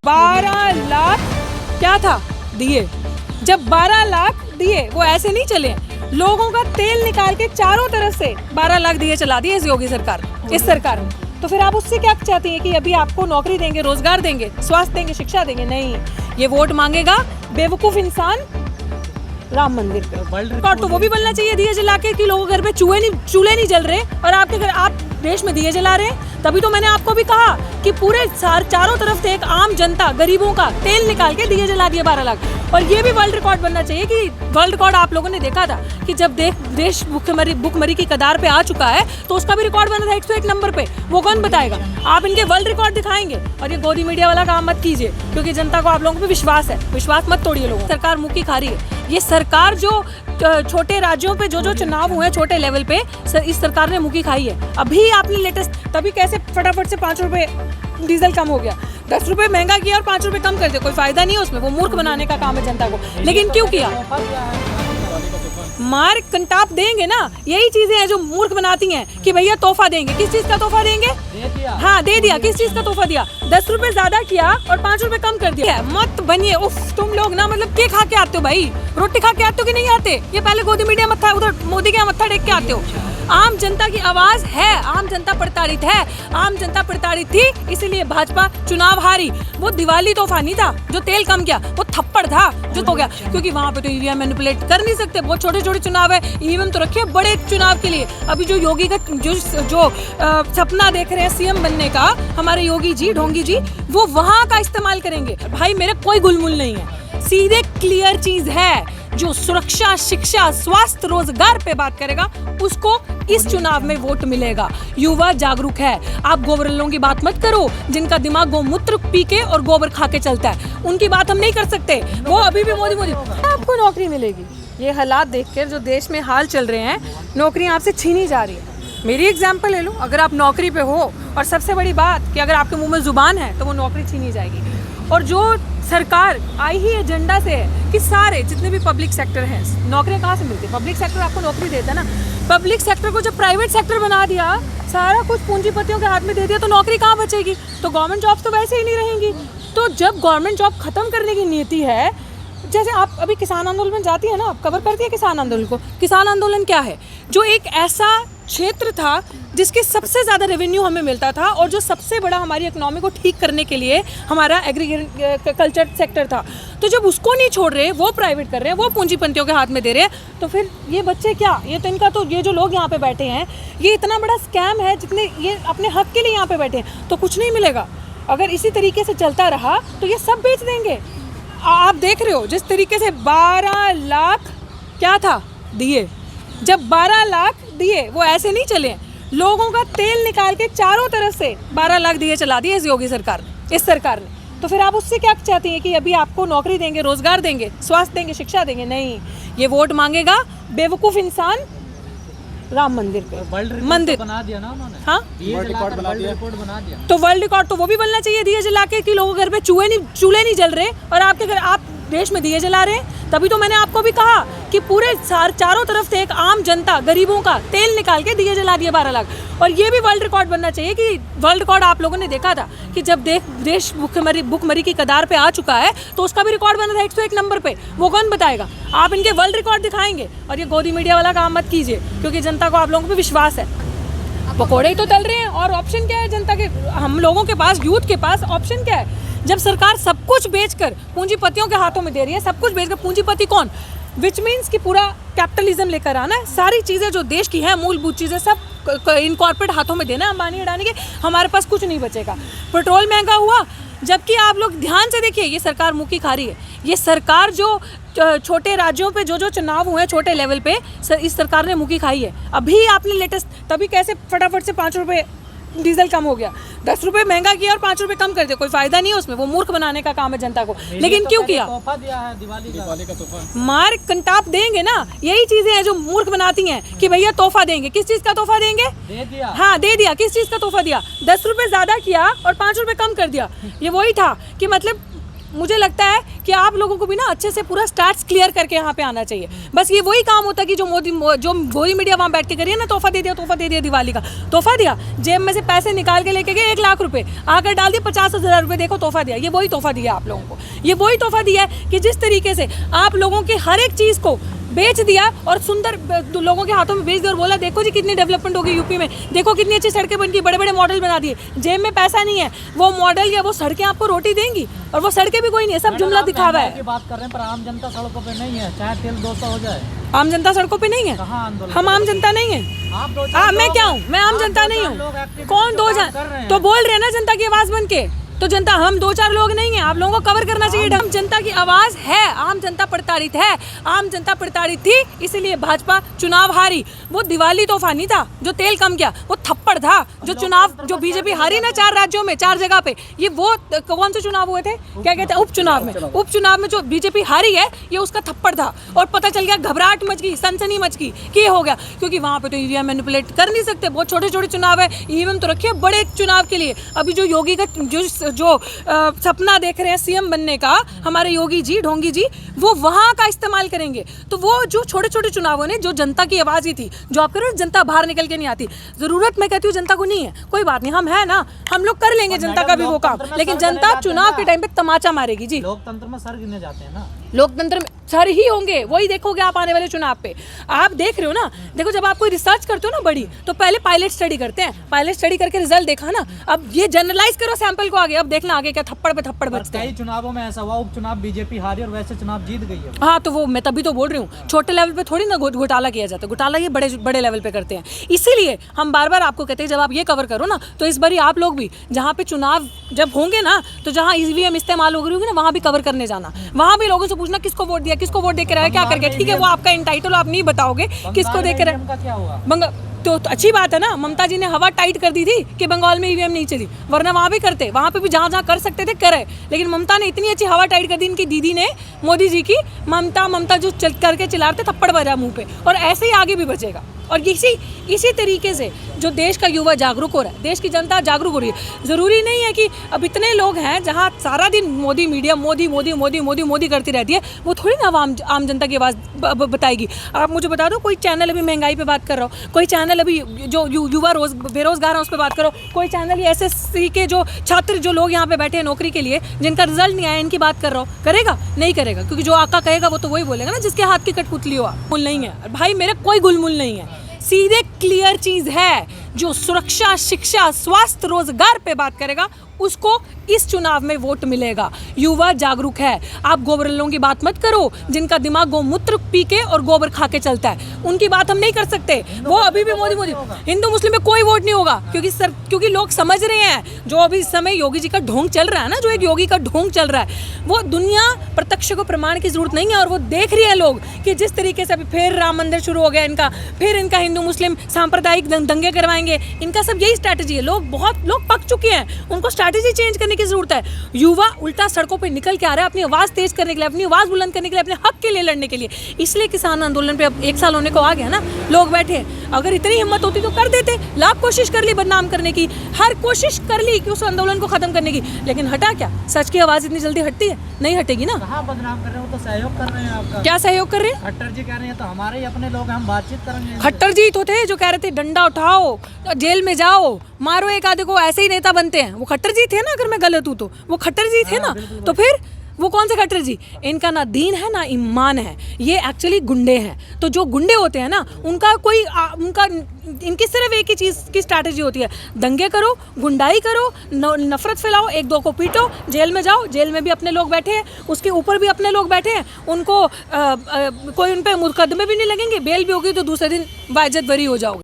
12 लाख क्या था दिए। जब 12 लाख दिए वो ऐसे नहीं चले, लोगों का तेल निकाल के चारों तरफ से 12 लाख दिए चला दिए इस योगी सरकार, इस सरकार ने। तो फिर आप उससे क्या चाहती हैं कि अभी आपको नौकरी देंगे, रोजगार देंगे, स्वास्थ्य देंगे, शिक्षा देंगे? नहीं, ये वोट मांगेगा बेवकूफ इंसान राम मंदिर पे। और तो वो भी बनना चाहिए दिए जला के कि लोगों के घर पे चूल्हे नहीं जल रहे और आपके घर आप देश में दिए जला रहे हैं। तभी तो मैंने आपको भी कहा कि पूरे चारों तरफ से एक आम जनता, गरीबों का तेल निकाल के दिए जला दिए 12 लाख। और ये भी वर्ल्ड रिकॉर्ड बनना चाहिए कि वर्ल्ड रिकॉर्ड आप लोगों ने देखा था कि जब देश भुखमरी की कगार पे आ चुका है तो उसका भी रिकॉर्ड बना था 101 नंबर पे। वो कौन बताएगा? आप इनके वर्ल्ड रिकॉर्ड दिखाएंगे। और ये गोदी मीडिया वाला काम मत कीजिए, क्योंकि जनता को आप लोगों पे विश्वास है, विश्वास मत तोड़िए लोगों। सरकार मुँह की खा रही है। ये सरकार जो छोटे राज्यों पे जो चुनाव हुए छोटे लेवल पे, इस सरकार ने मुँह की खाई है। अभी आपने लेटेस्ट, तभी कैसे फटाफट से 5 रुपए डीजल कम हो गया, 10 रुपए महंगा किया और 5 रुपए कम कर दिया। कोई फायदा नहीं है उसमें, वो मूर्ख बनाने का काम है जनता को। लेकिन क्यों किया? मार कंटाप देंगे ना, यही चीजें हैं जो मूर्ख बनाती हैं कि भैया तोहफा देंगे। किस चीज का तोहफा देंगे? हाँ दे दिया। किस चीज का तोहफा दिया? 10 रुपए ज्यादा किया और 5 रुपए कम कर दिया। मत बनिए उफ, तुम लोग ना मतलब क्या खा के आते हो भाई? रोटी खा के आते हो कि नहीं आते? ये पहले गोदी मीडिया मत्था, उधर मोदी के मत्था टेक के आते हो। आम जनता की आवाज है, आम जनता प्रताड़ित है, आम जनता प्रताड़ित थी, इसीलिए भाजपा चुनाव हारी। वो दिवाली तोहफा नहीं था जो तेल कम किया, वो थप्पड़ था जो हो गया, क्योंकि वहां पे तो ईवीएम मैनिपुलेट कर नहीं सकते। बहुत छोटे छोटे चुनाव है, ईवीएम तो रखिए बड़े चुनाव के लिए। अभी जो योगी का जो सपना देख रहे हैं सीएम बनने का, हमारे योगी जी, ढोंगी जी, वो वहां का इस्तेमाल करेंगे। भाई मेरे कोई गुलमुल नहीं है, सीधे क्लियर चीज है। जो सुरक्षा, शिक्षा, स्वास्थ्य, रोजगार पे बात करेगा उसको इस चुनाव में वोट मिलेगा। युवा जागरूक है। आप गोबरलों की बात मत करो जिनका दिमाग गोमूत्र पी के और गोबर खा के चलता है, उनकी बात हम नहीं कर सकते। वो अभी भी मोदी आपको नौकरी मिलेगी। ये हालात देखकर जो देश में हाल चल रहे हैं, नौकरियां आपसे छीनी जा रही है। मेरी एग्जाम्पल ले लो, अगर आप नौकरी पे हो और सबसे बड़ी बात कि अगर आपके मुंह में जुबान है तो वो नौकरी छीनी जाएगी। और जो सरकार आई ही एजेंडा से है कि सारे जितने भी पब्लिक सेक्टर हैं, नौकरियां कहाँ से मिलती है? पब्लिक सेक्टर आपको नौकरी देता है ना। पब्लिक सेक्टर को जब प्राइवेट सेक्टर बना दिया, सारा कुछ पूंजीपतियों के हाथ में दे दिया, तो नौकरी कहाँ बचेगी? तो गवर्नमेंट जॉब्स तो वैसे ही नहीं रहेंगी। तो जब गवर्नमेंट जॉब खत्म करने की नीति है, जैसे आप अभी किसान आंदोलन में जाती है ना, आप कवर करती है किसान आंदोलन को। किसान आंदोलन क्या है? जो एक ऐसा क्षेत्र था जिसके सबसे ज़्यादा रेवेन्यू हमें मिलता था और जो सबसे बड़ा हमारी इकोनॉमी को ठीक करने के लिए हमारा एग्रीकल्चर सेक्टर था। तो जब उसको नहीं छोड़ रहे, वो प्राइवेट कर रहे हैं, वो पूंजीपतियों के हाथ में दे रहे हैं, तो फिर ये बच्चे क्या? ये तो इनका तो, ये जो लोग यहाँ पे बैठे हैं, ये इतना बड़ा स्कैम है, जितने ये अपने हक के लिए यहाँ पे बैठे हैं, तो कुछ नहीं मिलेगा। अगर इसी तरीके से चलता रहा तो ये सब बेच देंगे। आप देख रहे हो जिस तरीके से 12 लाख क्या था दिए। जब 12 लाख दिए वो ऐसे नहीं चले, लोगों का तेल निकाल के चारों तरफ से 12 लाख दिए चला दिए इस योगी सरकार, इस सरकार ने। तो फिर आप उससे क्या चाहती हैं कि अभी आपको नौकरी देंगे, रोजगार देंगे, स्वास्थ्य देंगे, शिक्षा देंगे? नहीं, ये वोट मांगेगा बेवकूफ इंसान राम मंदिर पे। मंदिर बना दिया ना उन्होंने। हाँ, वर्ल्ड रिकॉर्ड बना दिया। तो वर्ल्ड रिकॉर्ड तो वो भी बनना चाहिए दिए जला के कि लोगों के घर पे चूल्हे नहीं जल रहे और आपके घर आप देश में दिए जला रहे हैं। तभी तो मैंने आपको भी कहा कि पूरे चारों तरफ से एक आम जनता, गरीबों का तेल निकाल के दिए जला दिए 12 लाख। और ये भी वर्ल्ड रिकॉर्ड बनना चाहिए कि वर्ल्ड रिकॉर्ड आप लोगों ने देखा था कि जब देश भुखमरी की कगार पे आ चुका है तो उसका भी रिकॉर्ड बना था 101 नंबर पे। वो कौन बताएगा? आप इनके वर्ल्ड रिकॉर्ड दिखाएंगे। और ये गोदी मीडिया वाला काम मत कीजिए, क्योंकि जनता को आप लोगों पे विश्वास है। पकौड़े ही तो तल रहे हैं और ऑप्शन क्या है जनता के? हम लोगों के पास, यूथ के पास ऑप्शन क्या है? जब सरकार सब कुछ बेचकर पूंजीपतियों के हाथों में दे रही है, सब कुछ बेचकर, पूंजीपति कौन? विच मीन्स कि पूरा कैपिटलिज्म लेकर आना है, सारी चीज़ें जो देश की हैं, मूलभूत चीज़ें सब इन कॉर्पोरेट हाथों में देना है, अंबानी अडानी के। हमारे पास कुछ नहीं बचेगा। पेट्रोल महंगा हुआ, जबकि आप लोग ध्यान से देखिए, ये सरकार मुँह की खा रही है। ये सरकार जो छोटे राज्यों पे जो चुनाव हुए छोटे लेवल पे, इस सरकार ने मुँह की खाई है। अभी आपने लेटेस्ट, तभी कैसे फटाफट से 5 रुपए डीजल कम हो गया, 10 रुपए महंगा किया और 5 रुपए कम कर दिया। कोई फायदा नहीं है उसमें, वो मूर्ख बनाने का काम है जनता को। लेकिन क्यों किया? तोहफा दिया है, दिवाली का तोहफा। मार कंटाप देंगे ना, यही चीजें हैं जो मूर्ख बनाती हैं कि भैया तोहफा देंगे। किस चीज का तोहफा देंगे? दे दिया। हाँ दे दिया। किस चीज का तोहफा दिया? 10 रुपए ज्यादा किया और 5 रुपए कम कर दिया। ये वही था कि मतलब मुझे लगता है कि आप लोगों को भी ना अच्छे से पूरा स्टार्ट्स क्लियर करके यहाँ पे आना चाहिए। बस ये वही काम होता है कि जो गोरी मीडिया वहाँ बैठ के करिए ना, तोहफा दे दिया दिवाली का, तोहफा दिया, जेब में से पैसे निकाल के लेके गए 1 लाख रुपए, आकर डाल दिए 50,000 रुपए, देखो तोहफा दिया। ये वही तोहफा दिया आप लोगों को, ये वही तोहफा दिया है कि जिस तरीके से आप लोगों की हर एक चीज़ को बेच दिया और सुंदर लोगों के हाथों में बेच दिया और बोला देखो जी कितनी डेवलपमेंट होगी यूपी में, देखो कितनी अच्छी सड़कें बन गई, बड़े बड़े मॉडल बना दिए। जेब में पैसा नहीं है, वो मॉडल या वो सड़कें आपको रोटी देंगी और वो सड़कें भी कोई नहीं है, सब जुमला दिखावा है। की बात कर रहे हैं, पर आम जनता सड़कों पे नहीं है, चाहे तेल 200 हो जाए। आम जनता सड़कों पे नहीं है, कहाँ आंदोलन? हम आम जनता नहीं है। मैं क्या हूँ? मैं आम जनता नहीं हूँ। कौन तो बोल रहे हैं ना जनता की आवाज बन के, तो जनता हम 2-4 लोग नहीं हैं, आप लोगों को कवर करना चाहिए। हम जनता की आवाज है, आम जनता प्रताड़ित है, आम जनता प्रताड़ित थी, इसीलिए भाजपा चुनाव हारी। वो दिवाली तोहफा नहीं था जो तेल कम किया, वो थप्पड़ था जो चुनाव, जो बीजेपी हारी ना 4 राज्यों में 4 जगह पे। ये वो कौन से चुनाव हुए थे, क्या कहते हैं, उपचुनाव में जो बीजेपी हारी है, ये उसका थप्पड़ था। और पता चल गया, घबराहट मच गई, सनसनी मच गई कि हो गया, क्योंकि वहाँ पे तो ईवीएम मैनिपुलेट कर नहीं सकते, बहुत छोटे छोटे चुनाव है, ईवीएम तो रखिए बड़े चुनाव के लिए। अभी जो योगी का जो सपना देख रहे हैं सीएम बनने का, हमारे योगी जी, ढोंगी जी, वो वहां का इस्तेमाल करेंगे। तो वो जो छोटे छोटे चुनावों ने, जो जनता की आवाज ही थी, जो आप कह रहे हो जनता बाहर निकल के नहीं आती, जरूरत मैं कहती हूँ जनता को नहीं है, कोई बात नहीं, हम है ना, हम लोग कर लेंगे जनता का भी वो काम, लेकिन जनता चुनाव के टाइम पे तमाचा मारेगी जी। लोकतंत्र में सर गिने जाते हैं ना, लोकतंत्र में सर ही होंगे, वही देखोगे आप आने वाले चुनाव पे। आप देख रहे हो ना, देखो जब आप कोई रिसर्च करते हो ना बड़ी, तो पहले पायलट स्टडी करते हैं, पायलट स्टडी करके रिजल्ट देखा ना, अब ये जनरलाइज करो सैंपल को आगे, अब देखना आगे क्या थप्पड़ पे थप्पड़ बचते हैं। कई चुनावों में ऐसा हुआ, उपचुनाव बीजेपी हारी और वैसे चुनाव जीत गई है। हाँ, तो वो मैं तभी तो बोल रही हूँ, छोटे लेवल पे थोड़ी ना घोटाला किया जाता है, घोटाला ये बड़े बड़े लेवल पे करते हैं। इसीलिए हम बार बार आपको कहते हैं, जब आप ये कवर करो ना, तो इस बार आप लोग भी जहाँ पे चुनाव जब होंगे ना, तो जहाँ ईवीएम इस्तेमाल हो रही होगी ना, वहाँ भी कवर करने जाना, वहाँ भी लोगों से पूछना किसको वोट दिया, किसको वोट देकर आया, क्या करके। ठीक है, वो आपका इंटाइटल, आप नहीं बताओगे किसको देकर आया। तो अच्छी बात है ना, ममता जी ने हवा टाइट कर दी थी कि बंगाल में ईवीएम नहीं चली, वरना वहाँ भी करते, वहाँ पे भी जहाँ जहाँ कर सकते थे करे, लेकिन ममता ने इतनी अच्छी हवा टाइट कर दी, इनकी दीदी ने, मोदी जी की, ममता जो चल करके चिल्लाते थप्पड़ बजा मुंह पे, और ऐसे ही आगे भी बचेगा। और इसी तरीके से जो देश का युवा जागरूक हो रहा है, देश की जनता जागरूक हो रही है। ज़रूरी नहीं है कि अब इतने लोग हैं जहाँ सारा दिन मोदी मीडिया मोदी करती रहती है, वो थोड़ी ना आम जनता की आवाज़ बताएगी। आप मुझे बता दो, कोई चैनल अभी महंगाई पे बात कर रहा हो, कोई चैनल अभी जो युवा बेरोजगार हैं उस पर बात करो, कोई चैनल ये SSC के जो छात्र, जो लोग यहाँ पे बैठे हैं नौकरी के लिए, जिनका रिजल्ट नहीं आया, इनकी बात कर रहा हो, करेगा? नहीं करेगा, क्योंकि जो आका कहेगा वो तो वही बोलेगा ना, जिसके हाथ की कठपुतली हो। गुलमुल नहीं है भाई, मेरा कोई गुलमुल नहीं है, सीधे क्लियर चीज है। जो सुरक्षा, शिक्षा, स्वास्थ्य, रोजगार पे बात करेगा, उसको इस चुनाव में वोट मिलेगा। युवा जागरूक है, आप गोबरलों की बात मत करो, जिनका दिमाग गोमूत्र पी के और गोबर खा के चलता है, उनकी बात हम नहीं कर सकते। वो अभी भी मोदी हिंदू मुस्लिम में कोई वोट नहीं होगा, क्योंकि लोग समझ रहे हैं, जो अभी इस समय योगी जी का ढोंग चल रहा है ना, जो एक योगी का ढोंग चल रहा है, वो दुनिया प्रत्यक्ष को प्रमाण की जरूरत नहीं है, और वो देख रही है लोग कि जिस तरीके से अभी फिर राम मंदिर शुरू हो गया इनका, फिर इनका हिंदू मुस्लिम सांप्रदायिक दंगे करवाएंगे, इनका सब यही स्ट्रैटेजी है। बहुत लोग पक चुके हैं, उनको स्ट्रैटेजी चेंज करने की जरूरत है। युवा उल्टा सड़कों पे निकल के आ रहा है अपनी आवाज तेज करने के लिए, अपनी आवाज बुलंद करने के लिए, अपने हक के लिए लड़ने के लिए। इसलिए किसान आंदोलन पे अब 1 साल होने को आ गया ना, लोग बैठे हैं। अगर इतनी हिम्मत होती तो कर देते, लाख कोशिश कर ली बदनाम करने की, हर कोशिश कर ली कि उस आंदोलन को खत्म करने की, लेकिन हटा क्या? सच की आवाज इतनी जल्दी हटती है? नहीं हटेगी ना। कहाँ बदनाम कर रहे हो, तो सहयोग कर रहे हैं आपका। क्या सहयोग कर रहे हैं? खट्टर जी कह रहे हैं तो हमारे ही अपने लोग, हम बातचीत करेंगे। खट्टर जी तो थे जो कह रहे थे डंडा उठाओ, जेल में जाओ, मारो एक आधे को, ऐसे ही नेता बनते हैं। वो खट्टर जी थे ना, अगर मैं गलत हूँ तो वो खट्टर जी थे ना। तो फिर वो कौन से खट्टर जी? इनका ना दीन है ना ईमान है, ये एक्चुअली गुंडे हैं। तो जो गुंडे होते हैं ना, इनकी सिर्फ एक ही चीज़ की स्ट्रैटेजी होती है, दंगे करो, गुंडाई करो, नफरत फैलाओ, एक दो को पीटो, जेल में जाओ, जेल में भी अपने लोग बैठे हैं, उसके ऊपर भी अपने लोग बैठे हैं, उनको कोई उन पर मुकदमे भी नहीं लगेंगे, बेल भी होगी तो दूसरे दिन बाइज्जत बरी हो जाओगे।